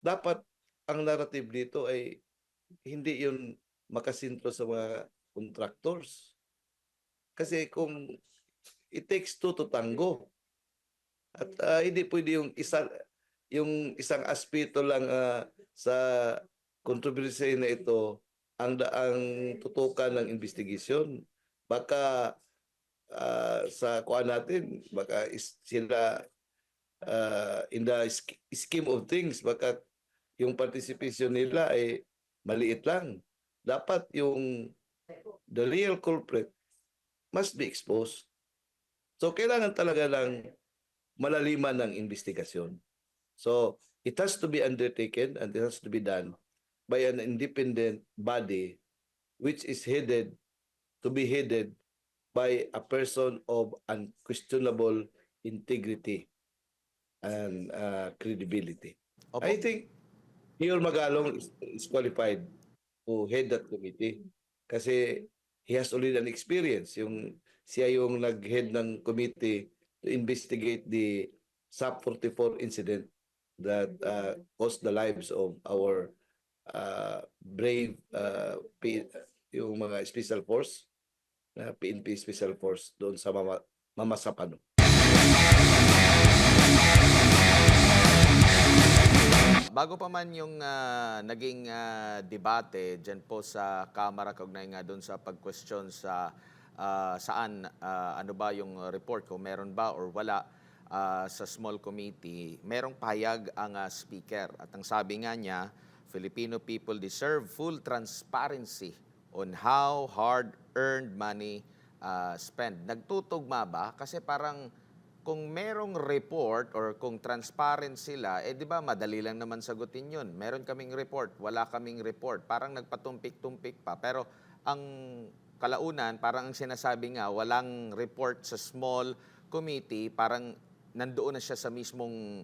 dapat ang narrative dito ay hindi yun makasintro sa mga contractors. Kasi kung it takes two to tango, at hindi pwede yung isang aspeto lang sa kontrobersiya na ito ang tutukan ng investigasyon. Baka sa kuan natin, baka sila in the scheme of things, baka yung participation nila ay maliit lang. Dapat yung the real culprit must be exposed. So kailangan talaga ng malaliman ng investigasyon. So it has to be undertaken and it has to be done by an independent body which is headed by a person of unquestionable integrity and credibility. Opo. I think Mayor Magalong is qualified to head that committee kasi he has already an experience. Siya yung nag-head ng committee to investigate the SAP 44 incident that cost the lives of our brave yung mga special force, PNP Special Force doon sa Mamasapano. Bago pa man yung naging debate dyan po sa Kamara kaugnay nga doon sa pag-question sa saan, ano ba yung report, kung meron ba or wala sa small committee, merong pahayag ang speaker. At ang sabi nga niya, Filipino people deserve full transparency on how hard-earned money spent. Nagtutugma ba? Kasi parang kung merong report or kung transparent sila, di ba madali lang naman sagutin yun. Meron kaming report, wala kaming report. Parang nagpatumpik-tumpik pa. Pero ang kalaunan, parang ang sinasabi nga, walang report sa small committee, parang nandoon na siya sa mismong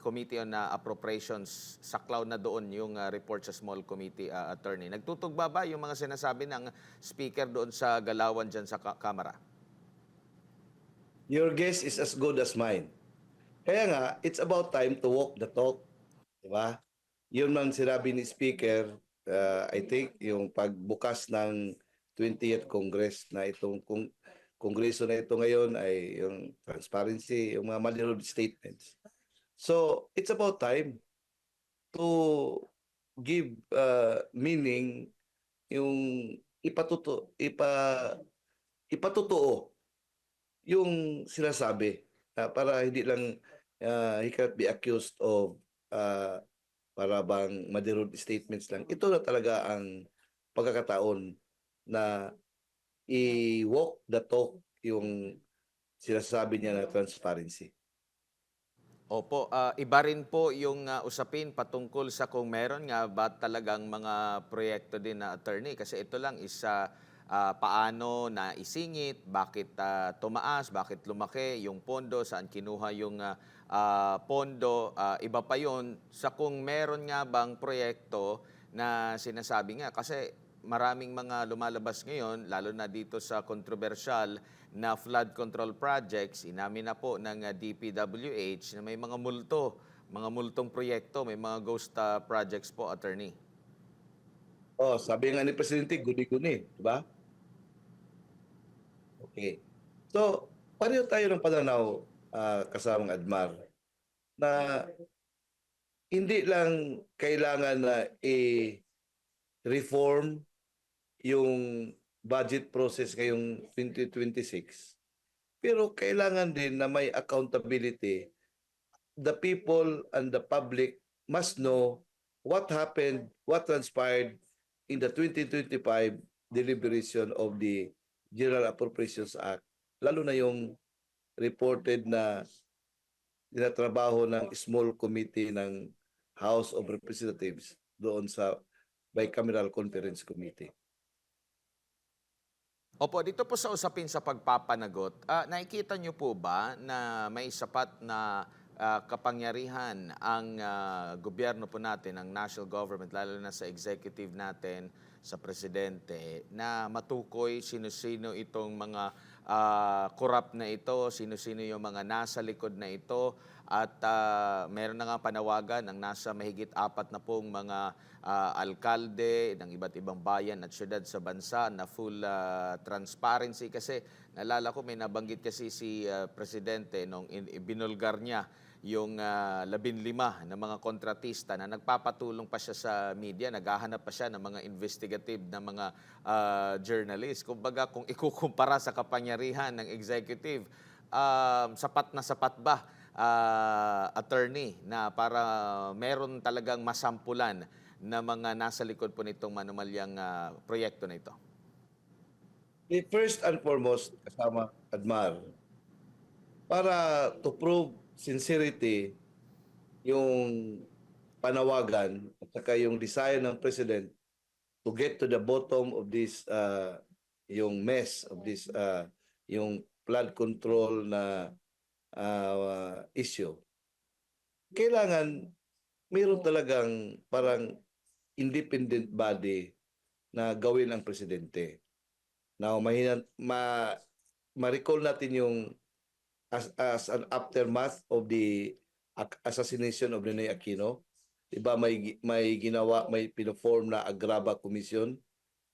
Committee on Appropriations, saklaw na doon yung report sa small committee, attorney. Nagtutugma ba yung mga sinasabi ng speaker doon sa galawan dyan sa Kamara? Your guess is as good as mine. Kaya nga, it's about time to walk the talk. Diba? Yun man sinabi ni Speaker, I think yung pagbukas ng 20th Congress na itong kongreso na ito ngayon ay yung transparency, yung mga malinaw statements. So, it's about time to give meaning yung ipatutuo yung sinasabi para hindi lang he cannot be accused of uh, para bang madirod statements lang. Ito na talaga ang pagkakataon na i-walk the talk yung sinasabi niya na transparency. Opo, iba rin po yung usapin patungkol sa kung meron nga ba talagang mga proyekto din na attorney. Kasi ito lang is paano na isingit, bakit tumaas, bakit lumaki yung pondo, saan kinuha yung pondo. Iba pa yon sa kung meron nga bang proyekto na sinasabi nga. Kasi maraming mga lumalabas ngayon, lalo na dito sa kontrobersyal na flood control projects, inamin na po ng DPWH na may mga multong proyekto, may mga ghost projects po, attorney. Oh, sabi nga ni Presidente, guni-guni, di ba? Okay. So, pareho tayo ng pananaw, kasamang Admar, na hindi lang kailangan na i-reform yung budget process ngayong 2026. Pero kailangan din na may accountability. The people and the public must know what happened, what transpired in the 2025 deliberation of the General Appropriations Act. Lalo na yung reported na tinatrabaho ng small committee ng House of Representatives doon sa Bicameral Conference Committee. Opo, dito po sa usapin sa pagpapanagot, nakikita niyo po ba na may sapat na kapangyarihan ang gobyerno po natin, ang national government, lalo na sa executive natin, sa presidente, na matukoy sino-sino itong mga corrupt na ito, sino-sino yung mga nasa likod na ito, At meron na nga panawagan ng nasa mahigit 4 na pong mga alkalde ng iba't ibang bayan at syudad sa bansa na full transparency. Kasi naalala ko may nabanggit kasi si Presidente nung binulgar niya yung 15 na mga kontratista na nagpapatulong pa siya sa media, naghahanap pa siya ng mga investigative na mga journalist. Kumbaga kung ikukumpara sa kapangyarihan ng executive, sapat na sapat ba, attorney, na para meron talagang masampulan na mga nasa likod po nitong manumalyang proyekto na ito? First and foremost, kasama Admar, para to prove sincerity yung panawagan at saka yung desire ng President to get to the bottom of this yung mess of this yung flood control na issue. Kailangan mayroon talagang parang independent body na gawin ang presidente. Now, ma-recall natin yung as an aftermath of the assassination of Ninoy Aquino. Diba may ginawa, may pinoform na Agraba Commission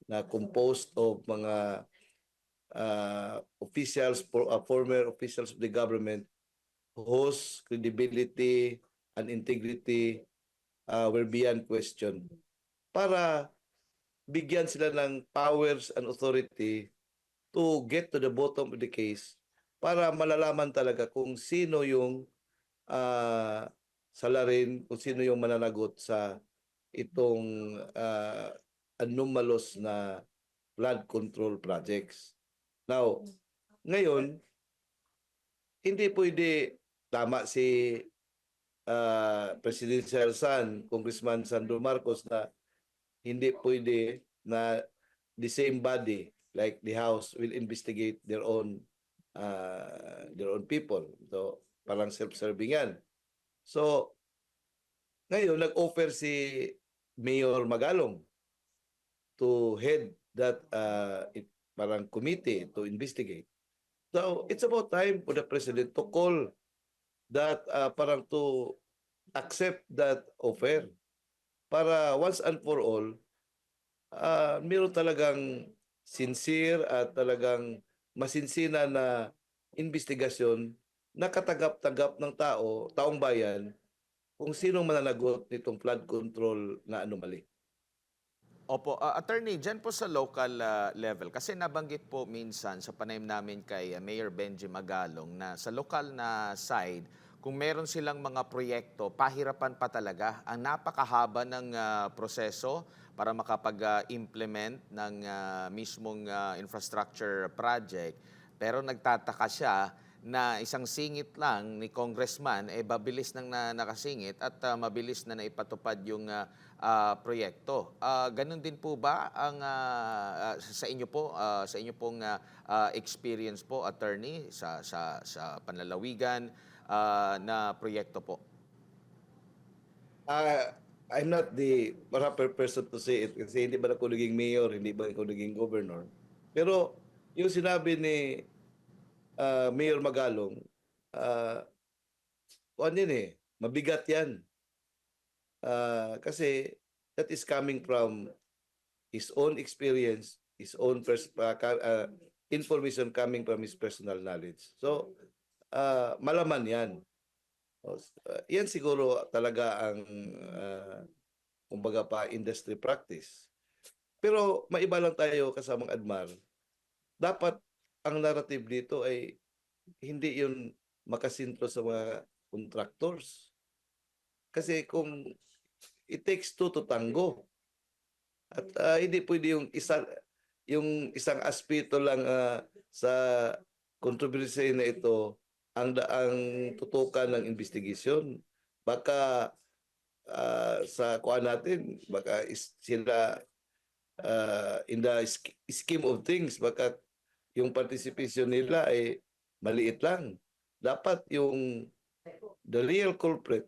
na composed of mga officials, former officials of the government whose credibility and integrity were beyond question. Para bigyan sila ng powers and authority to get to the bottom of the case para malalaman talaga kung sino yung salarin, kung sino yung mananagot sa itong anomalous na flood control projects. Now, ngayon, hindi pwede tama si Presidential Son, Congressman Sandro Marcos na hindi pwede na the same body like the House will investigate their own people. So, parang self-serving yan. So, ngayon, nag-offer si Mayor Magalong to head that parang committee to investigate. So, it's about time for the President to call that parang to accept that offer para once and for all meron talagang sincere at talagang masinsina na investigasyon na katagap-tagap ng taong bayan kung sinong mananagot nitong flood control na anomaly. Opo, attorney, dyan po sa local level, kasi nabanggit po minsan sa panayam namin kay Mayor Benji Magalong na sa lokal na side, kung meron silang mga proyekto, pahirapan pa talaga. Ang napakahaba ng proseso para makapag-implement ng mismong infrastructure project. Pero nagtataka siya na isang singit lang ni congressman, babilis nang nakasingit at mabilis na naipatupad yung proyekto. Ganun din po ba ang sa inyo po, sa inyo pong experience po, attorney, sa panlalawigan na proyekto po? I'm not the proper person to say it kasi hindi ba ako naging mayor, hindi ba ako naging governor. Pero yung sinabi ni Mayor Magalong, ano yan mabigat yan. Kasi that is coming from his own experience, his own information coming from his personal knowledge. So, malaman yan. Yan siguro talaga ang kumbaga pa industry practice. Pero maiba lang tayo kasamang Admar. Dapat ang narrative dito ay hindi yun makasintro sa mga contractors. Kasi kung it takes two to tango. At hindi pwede yung isang aspeto lang sa controversy na ito ang tutukan ng investigasyon. Baka sa kuan natin, baka sila in the scheme of things, baka yung participation nila ay maliit lang. Dapat the real culprit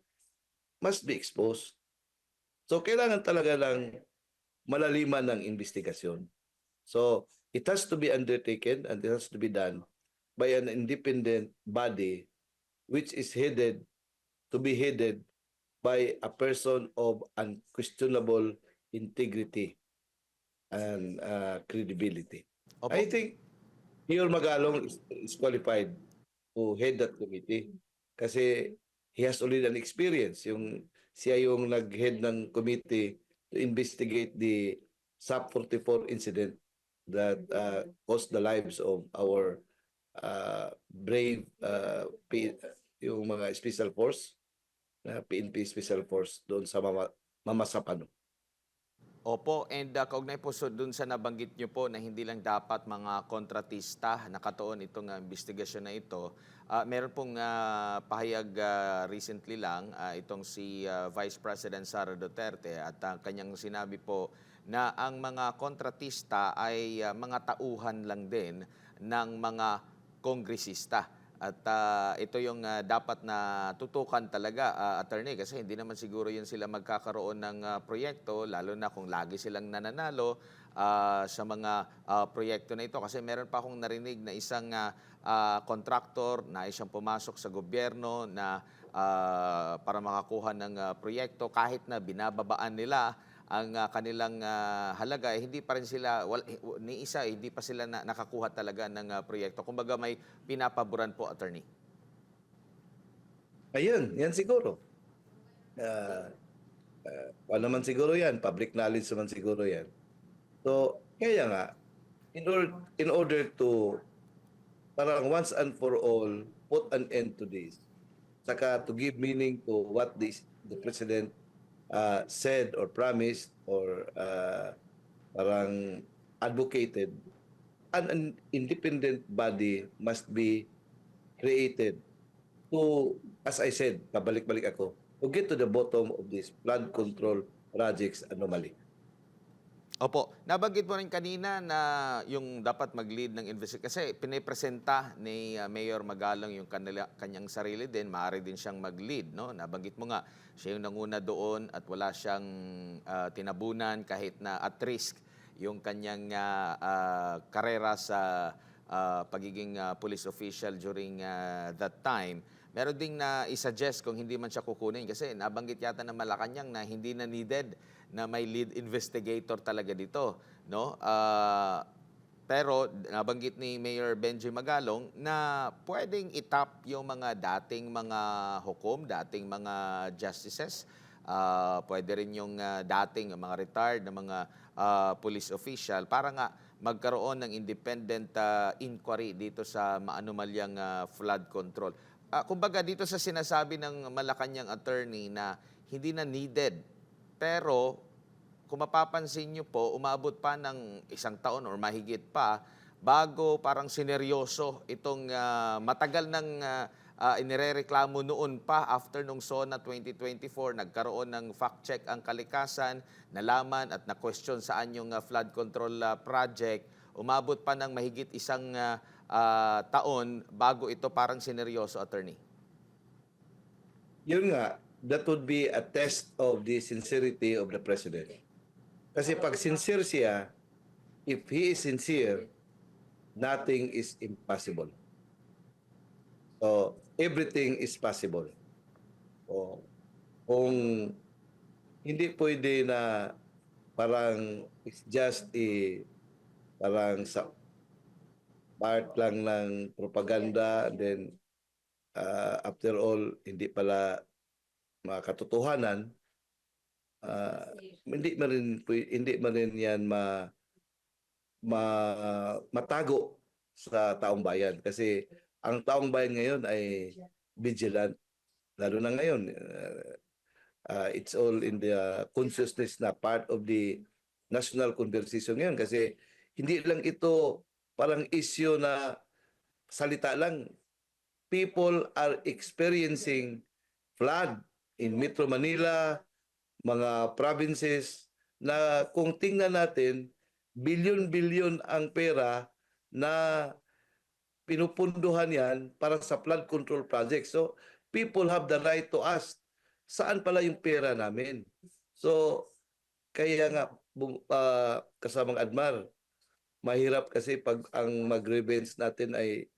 must be exposed. So kailangan talaga ng malaliman ng investigasyon. So it has to be undertaken and it has to be done by an independent body which is headed to be headed by a person of unquestionable integrity and credibility. I Opo. think Mayor Magalong is qualified to head that committee kasi he has already an experience. Siya yung nag-head ng committee to investigate the SAP 44 incident that cost the lives of our brave yung mga special force, PNP Special Force doon sa Mamasapano. Opo, and kaugnay po dun sa nabanggit nyo po na hindi lang dapat mga kontratista nakatuon itong investigasyon na ito, meron pong pahayag recently lang itong si Vice President Sara Duterte at kanyang sinabi po na ang mga kontratista ay mga tauhan lang din ng mga kongresista. At ito yung dapat na tutukan talaga, attorney, kasi hindi naman siguro yun sila magkakaroon ng proyekto, lalo na kung lagi silang nananalo sa mga proyekto na ito. Kasi meron pa akong narinig na isang contractor na isang pumasok sa gobyerno na para makakuha ng proyekto, kahit na binababaan nila ang kanilang halaga, hindi pa rin sila, ni isa, hindi pa sila nakakuha talaga ng proyekto. Kumbaga may pinapaboran po, attorney. Ayun, yan siguro. Uh, ano naman siguro yan, public knowledge naman siguro yan. So, kaya nga, in order to parang once and for all, put an end to this, saka to give meaning to what the President said or promised or parang advocated, an independent body must be created to, as I said, pabalik-balik ako, to get to the bottom of this flood control projects anomaly. Opo, nabanggit mo rin kanina na yung dapat mag-lead ng investigation. Kasi pinipresenta ni Mayor Magalong yung kanyang sarili din, maaari din siyang mag-lead. No? Nabanggit mo nga, siya yung nanguna doon at wala siyang tinabunan kahit na at risk yung kanyang karera sa pagiging police official during that time. Meron ding na i-suggest kung hindi man siya kukunin kasi nabanggit yata ng Malacanang na hindi na needed na may lead investigator talaga dito, no? Pero nabanggit ni Mayor Benji Magalong na pwedeng itap yung mga dating mga hukom, dating mga justices, pwede rin yung dating mga retired na mga police official para nga magkaroon ng independent inquiry dito sa maanumalyang flood control. Kumbaga dito sa sinasabi ng Malacanang attorney na hindi na needed, pero kung mapapansin nyo po, umabot pa ng 1 taon or mahigit pa bago parang sineryoso itong matagal ng inirereklamo noon pa after nung SONA 2024, nagkaroon ng fact-check ang kalikasan, nalaman at na-question saan yung flood control project. Umabot pa ng mahigit 1 taon bago ito parang sineryoso, attorney. Yun nga, that would be a test of the sincerity of the President. Kasi pag sincere siya, if he is sincere, nothing is impossible. So, everything is possible. O, kung hindi pwede na parang it's just parang sa part lang ng propaganda, then after all, hindi pala mga katotohanan, hindi man rin yan matago sa taong bayan kasi ang taong bayan ngayon ay vigilant, lalo na ngayon. It's all in the consciousness na part of the national conversation ngayon kasi hindi lang ito parang issue na salita lang. People are experiencing flood in Metro Manila, mga provinces na kung tingnan natin, bilyon-bilyon ang pera na pinupunduhan yan para sa flood control project. So, people have the right to ask, saan pala yung pera namin? So, kaya nga, kasamang Admar, mahirap kasi pag ang mag-revenge natin ay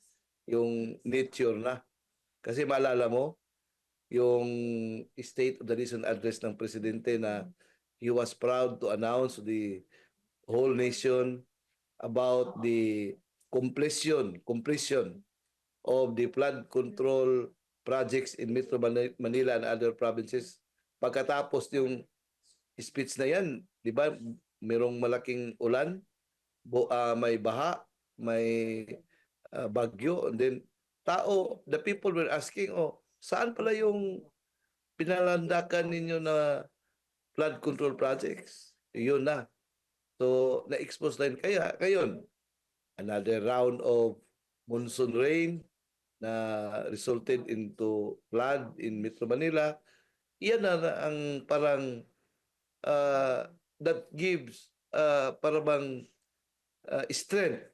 yung nature na. Kasi maalala mo, yung State of the Nation address ng presidente na he was proud to announce to the whole nation about the completion of the flood control projects in Metro Manila and other provinces. Pagkatapos yung speech na yan, di ba, merong malaking ulan, may baha, may bagyo, and then the people were asking, oh, saan pala yung pinalandakan ninyo na flood control projects? Yun na. So, na-expose na yun. Kaya, ngayon, another round of monsoon rain na resulted into flood in Metro Manila. Iyan na ang parang that gives parang strength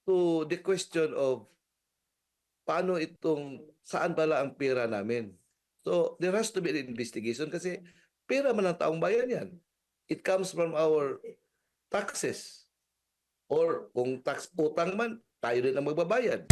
to the question of paano saan pala ang pera namin. So, there has to be an investigation kasi pera man ng taong bayan yan. It comes from our taxes. Or kung tax utang man, tayo din ang magbabayad.